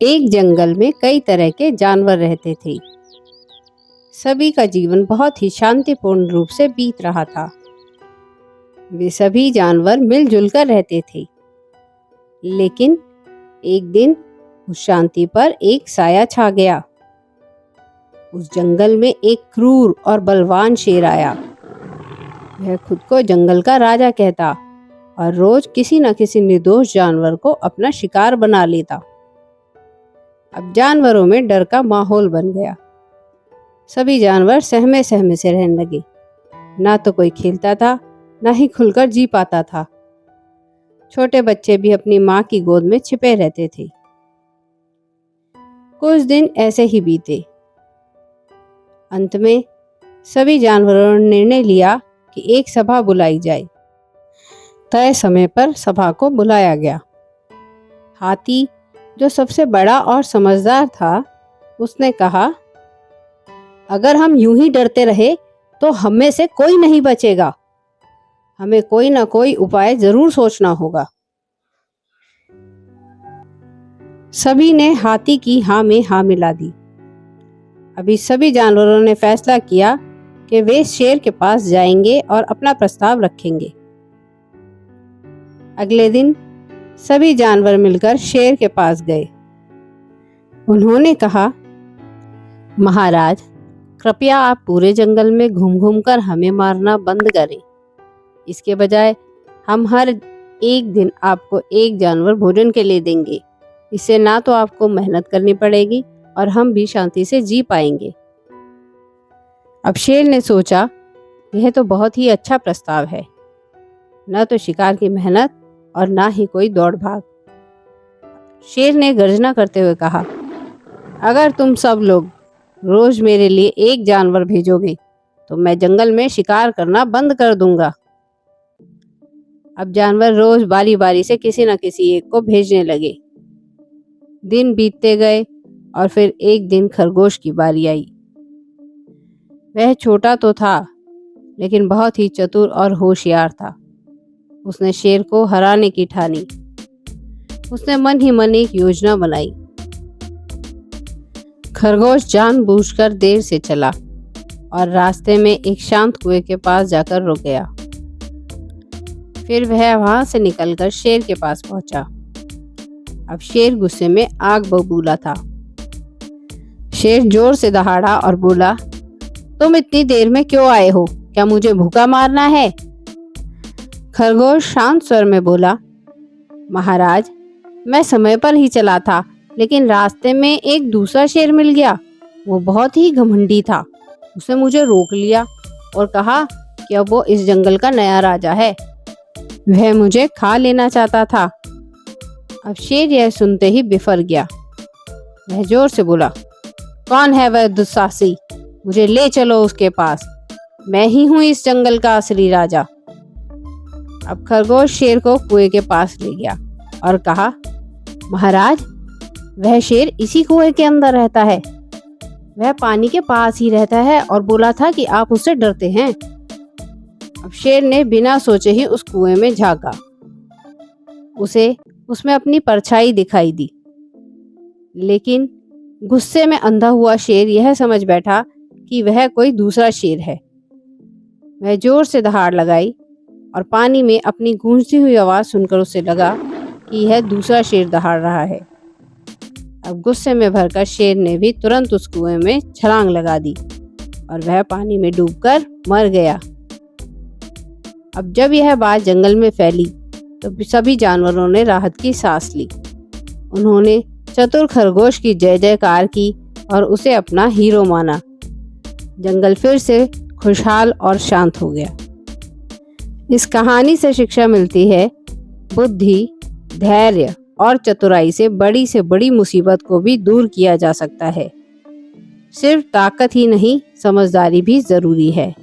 एक जंगल में कई तरह के जानवर रहते थे। सभी का जीवन बहुत ही शांतिपूर्ण रूप से बीत रहा था। वे सभी जानवर मिलजुल कर रहते थे। लेकिन एक दिन उस शांति पर एक साया छा गया। उस जंगल में एक क्रूर और बलवान शेर आया। वह खुद को जंगल का राजा कहता और रोज किसी न किसी निर्दोष जानवर को अपना शिकार बना लेता। अब जानवरों में डर का माहौल बन गया। सभी जानवर सहमे सहमे से रहने लगे। ना तो कोई खेलता था, ना ही खुलकर जी पाता था। छोटे बच्चे भी अपनी माँ की गोद में छिपे रहते थे। कुछ दिन ऐसे ही बीते। अंत में सभी जानवरों ने निर्णय लिया कि एक सभा बुलाई जाए। तय समय पर सभा को बुलाया गया। हाथी, जो सबसे बड़ा और समझदार था, उसने कहा, अगर हम यूं ही डरते रहे तो हम में से कोई नहीं बचेगा। हमें कोई ना कोई उपाय जरूर सोचना होगा। सभी ने हाथी की हाँ में हाँ मिला दी। अभी सभी जानवरों ने फैसला किया कि वे शेर के पास जाएंगे और अपना प्रस्ताव रखेंगे। अगले दिन सभी जानवर मिलकर शेर के पास गए। उन्होंने कहा, महाराज, कृपया आप पूरे जंगल में घूम घूम कर हमें मारना बंद करें। इसके बजाय हम हर एक दिन आपको एक जानवर भोजन के लिए देंगे। इससे ना तो आपको मेहनत करनी पड़ेगी और हम भी शांति से जी पाएंगे। अब शेर ने सोचा, यह तो बहुत ही अच्छा प्रस्ताव है। न तो शिकार की मेहनत और ना ही कोई दौड़ भाग। शेर ने गर्जना करते हुए कहा, अगर तुम सब लोग रोज मेरे लिए एक जानवर भेजोगे तो मैं जंगल में शिकार करना बंद कर दूंगा। अब जानवर रोज बारी बारी से किसी न किसी एक को भेजने लगे। दिन बीतते गए और फिर एक दिन खरगोश की बारी आई। वह छोटा तो था, लेकिन बहुत ही चतुर और होशियार था। उसने शेर को हराने की ठानी। उसने मन ही मन एक योजना बनाई। खरगोश जानबूझकर देर से चला और रास्ते में एक शांत कुएं के पास जाकर रुक गया। फिर वह वहां से निकलकर शेर के पास पहुंचा। अब शेर गुस्से में आग बबूला था। शेर जोर से दहाड़ा और बोला, तुम इतनी देर में क्यों आए हो? क्या मुझे भूखा मारना है? खरगोश शांत स्वर में बोला, महाराज, मैं समय पर ही चला था, लेकिन रास्ते में एक दूसरा शेर मिल गया। वो बहुत ही घमंडी था। उसने मुझे रोक लिया और कहा कि अब वो इस जंगल का नया राजा है। वह मुझे खा लेना चाहता था। अब शेर यह सुनते ही बिफर गया। वह जोर से बोला, कौन है वह दुस्साहसी? मुझे ले चलो उसके पास। मैं ही हूं इस जंगल का असली राजा। अब खरगोश शेर को कुएं के पास ले गया और कहा, महाराज, वह शेर इसी कुएं के अंदर रहता है। वह पानी के पास ही रहता है और बोला था कि आप उससे डरते हैं। अब शेर ने बिना सोचे ही उस कुएं में झांका। उसे उसमें अपनी परछाई दिखाई दी। लेकिन गुस्से में अंधा हुआ शेर यह समझ बैठा कि वह कोई दूसरा शेर है। वह जोर से दहाड़ लगाई और पानी में अपनी गूंजती हुई आवाज सुनकर उसे लगा कि यह दूसरा शेर दहाड़ रहा है। अब गुस्से में भरकर शेर ने भी तुरंत उस कुएं में छलांग लगा दी और वह पानी में डूबकर मर गया। अब जब यह बात जंगल में फैली तो सभी जानवरों ने राहत की सांस ली। उन्होंने चतुर खरगोश की जय जयकार की और उसे अपना हीरो माना। जंगल फिर से खुशहाल और शांत हो गया। इस कहानी से शिक्षा मिलती है, बुद्धि, धैर्य और चतुराई से बड़ी मुसीबत को भी दूर किया जा सकता है। सिर्फ ताकत ही नहीं, समझदारी भी जरूरी है।